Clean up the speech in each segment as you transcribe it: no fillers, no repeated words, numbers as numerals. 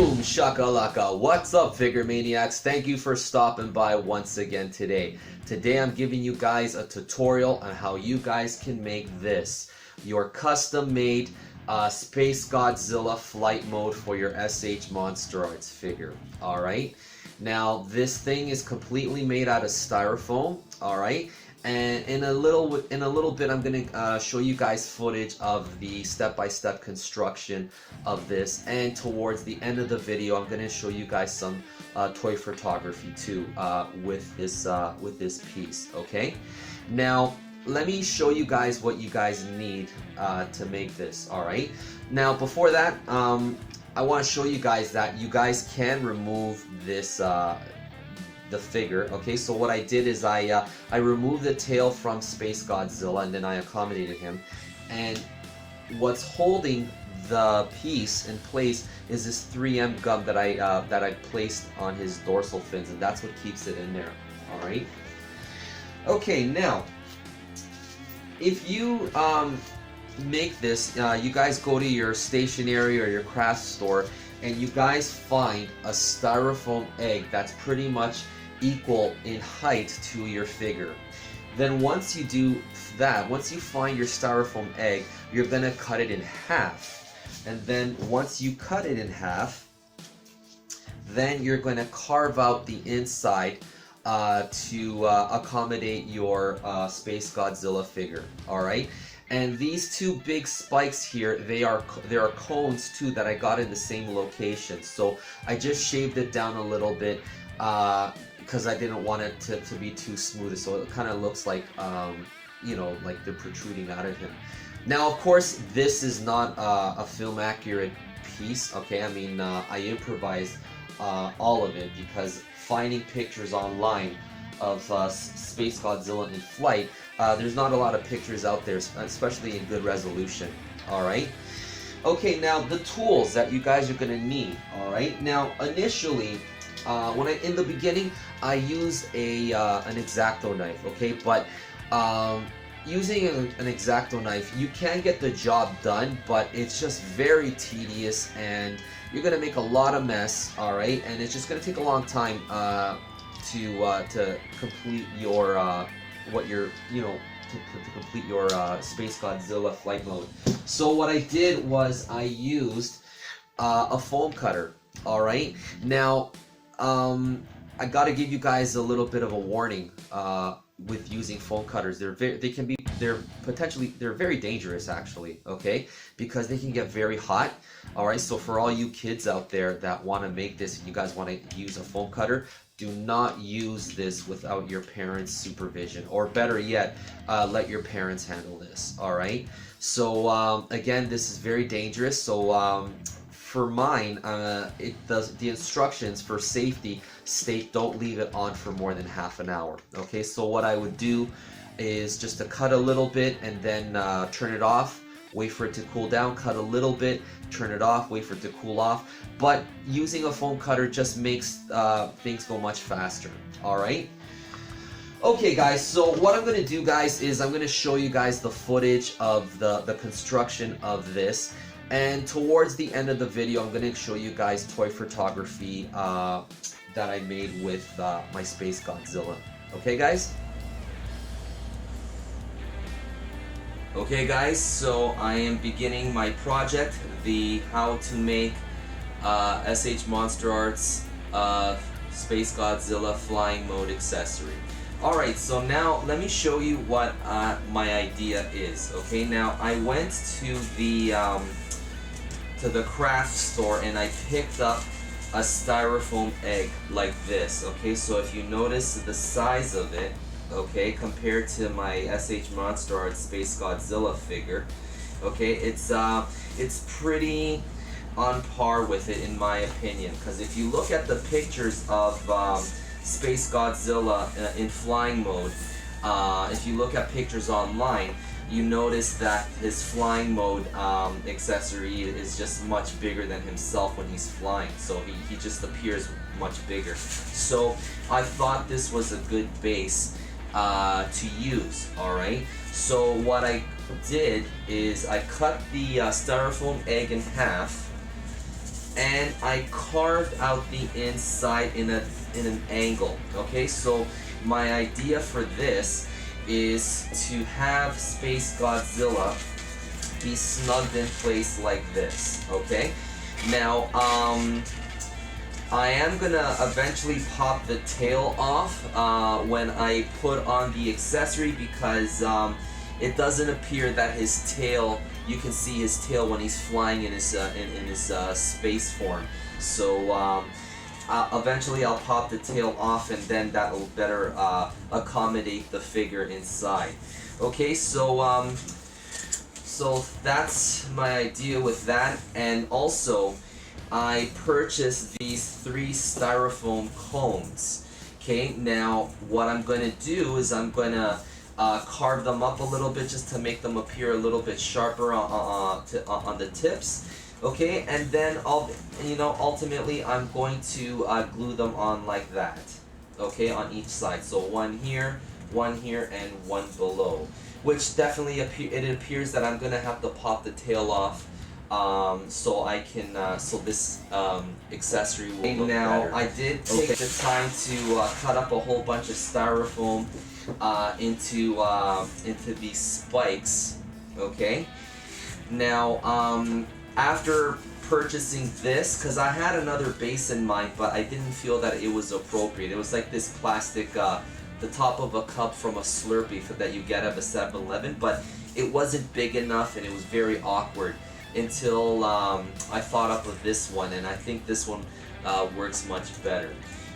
Boom shakalaka. What's up, figure maniacs? Thank you for stopping by once again today. Today I'm giving you guys a tutorial on how you guys can make this, your custom made SpaceGodzilla flight mode for your S.H.Monsterarts figure. Alright, now this thing is completely made out of styrofoam. Alright, and in a little bit I'm gonna show you guys footage of the step-by-step construction of this, and towards the end of the video I'm gonna show you guys some toy photography too with this piece. Okay, now let me show you guys what you guys need to make this. Alright, now before that I want to show you guys that you guys can remove this the figure. Okay, so what I did is I removed the tail from SpaceGodzilla and then I accommodated him, and what's holding the piece in place is this 3M gum that I placed on his dorsal fins, and that's what keeps it in there. Alright, okay, now if you make this, you guys go to your stationery or your craft store and you guys find a styrofoam egg that's pretty much equal in height to your figure. Then once you do that, once you find your styrofoam egg, you're gonna cut it in half, and then once you cut it in half, then you're gonna carve out the inside to accommodate your SpaceGodzilla figure. Alright, and these two big spikes here, there are cones too that I got in the same location, so I just shaved it down a little bit because I didn't want it to be too smooth, so it kind of looks like you know, like they're protruding out of him. Now of course this is not a film accurate piece. Okay, I mean I improvised all of it because finding pictures online of SpaceGodzilla in flight, there's not a lot of pictures out there, especially in good resolution. Alright, okay, now the tools that you guys are gonna need. Alright, now initially in the beginning I use an X-Acto knife. Okay, but using an X-Acto knife, you can get the job done, but it's just very tedious and you're gonna make a lot of mess. Alright, and it's just gonna take a long time to complete your to complete your SpaceGodzilla flight mode. So what I did was I used a foam cutter. Alright, now I gotta give you guys a little bit of a warning with using foam cutters. They're very dangerous actually. Okay, because they can get very hot. Alright, so for all you kids out there that want to make this, if you guys want to use a foam cutter, do not use this without your parents' supervision, or better yet, let your parents handle this. Alright, so again, this is very dangerous. So for mine, the instructions for safety state don't leave it on for more than half an hour. Okay, so what I would do is just to cut a little bit and then turn it off, wait for it to cool down, cut a little bit, turn it off, wait for it to cool off. But using a foam cutter just makes things go much faster. Alright? Okay guys, so what I'm going to do guys is I'm going to show you guys the footage of the construction of this, and towards the end of the video I'm going to show you guys toy photography that I made with my SpaceGodzilla. Okay guys? Okay guys, so I am beginning my project, the how to make S.H.Monsterarts SpaceGodzilla flying mode accessory. Alright, so now let me show you what my idea is. Okay, now I went to the craft store and I picked up a styrofoam egg like this. Okay, so if you notice the size of it, okay, compared to my S.H.Monsterarts SpaceGodzilla figure, okay, it's pretty on par with it in my opinion, because if you look at the pictures of SpaceGodzilla in flying mode, if you look at pictures online, you notice that his flying mode accessory is just much bigger than himself when he's flying, so he just appears much bigger. So I thought this was a good base to use. Alright, so what I did is I cut the styrofoam egg in half, and I carved out the inside in an angle. Okay, so my idea for this is to have SpaceGodzilla be snugged in place like this. Okay, now I am gonna eventually pop the tail off when I put on the accessory, because it doesn't appear that his tail, you can see his tail when he's flying in his space form. So eventually I'll pop the tail off, and then that will better accommodate the figure inside. Okay, so so that's my idea with that. And also I purchased these 3 styrofoam cones. Okay, now what I'm going to do is I'm going to carve them up a little bit just to make them appear a little bit sharper on the tips. Okay, and then ultimately I'm going to glue them on like that. Okay, on each side. So one here, and one below. Which definitely it appears that I'm going to have to pop the tail off. So I can, so this accessory will look better. I did take the time to cut up a whole bunch of styrofoam into these spikes. Okay. Now, after purchasing this, because I had another base in mind, but I didn't feel that it was appropriate. It was like this plastic, the top of a cup from a Slurpee that you get at a 7-Eleven, but it wasn't big enough and it was very awkward. Until I thought up of this one, and I think this one works much better.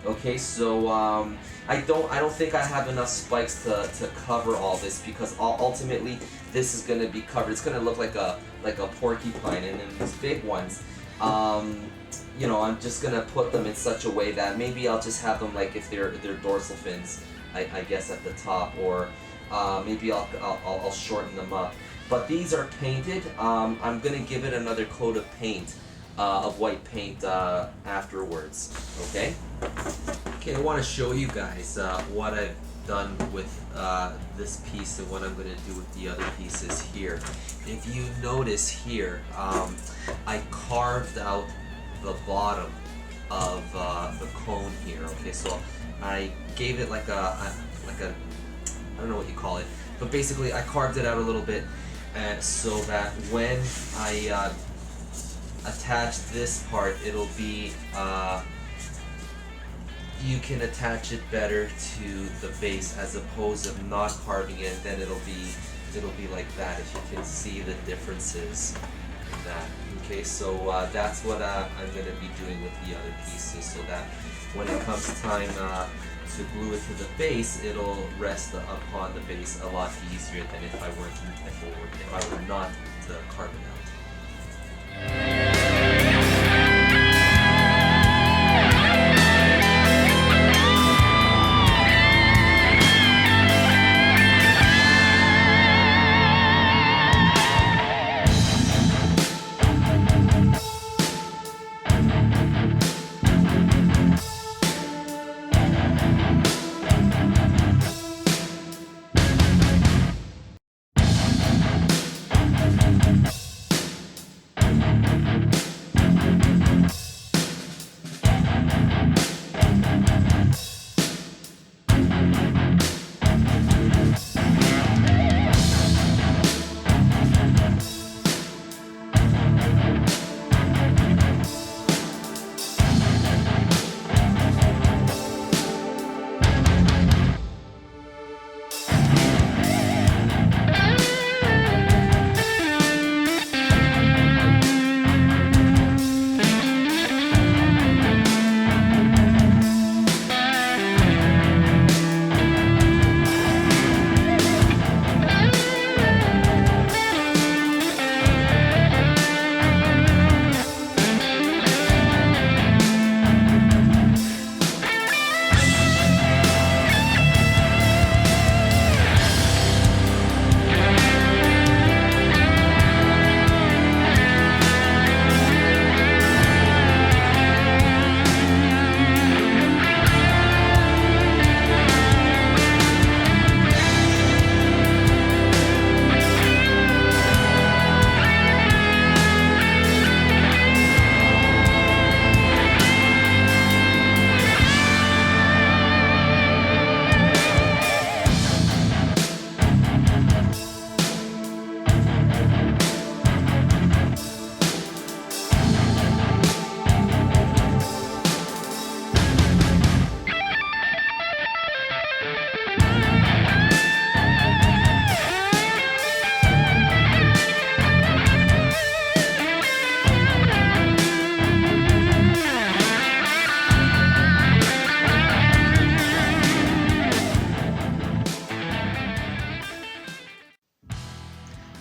Okay, so I don't think I have enough spikes to cover all this, because ultimately this is going to be covered. It's going to look like a porcupine, and then these big ones, you know, I'm just going to put them in such a way that maybe I'll just have them like if they're dorsal fins, I guess, at the top, or maybe I'll shorten them up. But these are painted. I'm gonna give it another coat of paint, of white paint, afterwards. Okay. Okay, I want to show you guys what I've done with this piece and what I'm gonna do with the other pieces here. If you notice here, I carved out the bottom of the cone here. Okay, so I gave it like a I don't know what you call it, but basically I carved it out a little bit. So that when I attach this part, it'll be, you can attach it better to the base, as opposed to not carving it, then it'll be like that, if you can see the differences in that. Okay, so that's what I'm going to be doing with the other pieces, so that when it comes time to glue it to the base, it'll rest upon the base a lot easier than if I were not to carve it out.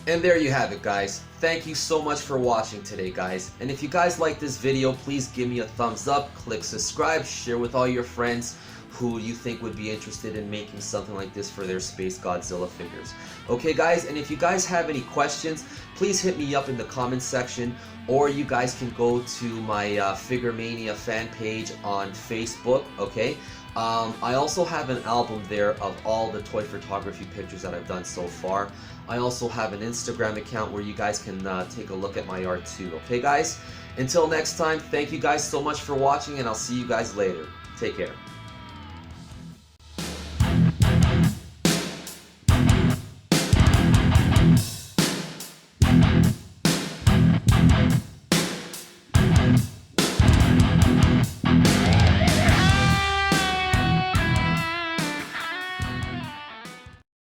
And there you have it, guys. Thank you so much for watching today, guys. And if you guys like this video, please give me a thumbs up, click subscribe, share with all your friends who you think would be interested in making something like this for their SpaceGodzilla figures. Okay, guys, and if you guys have any questions, please hit me up in the comments section, or you guys can go to my Figuremania fan page on Facebook, okay? I also have an album there of all the toy photography pictures that I've done so far. I also have an Instagram account where you guys can take a look at my art too, okay guys? Until next time, thank you guys so much for watching, and I'll see you guys later. Take care.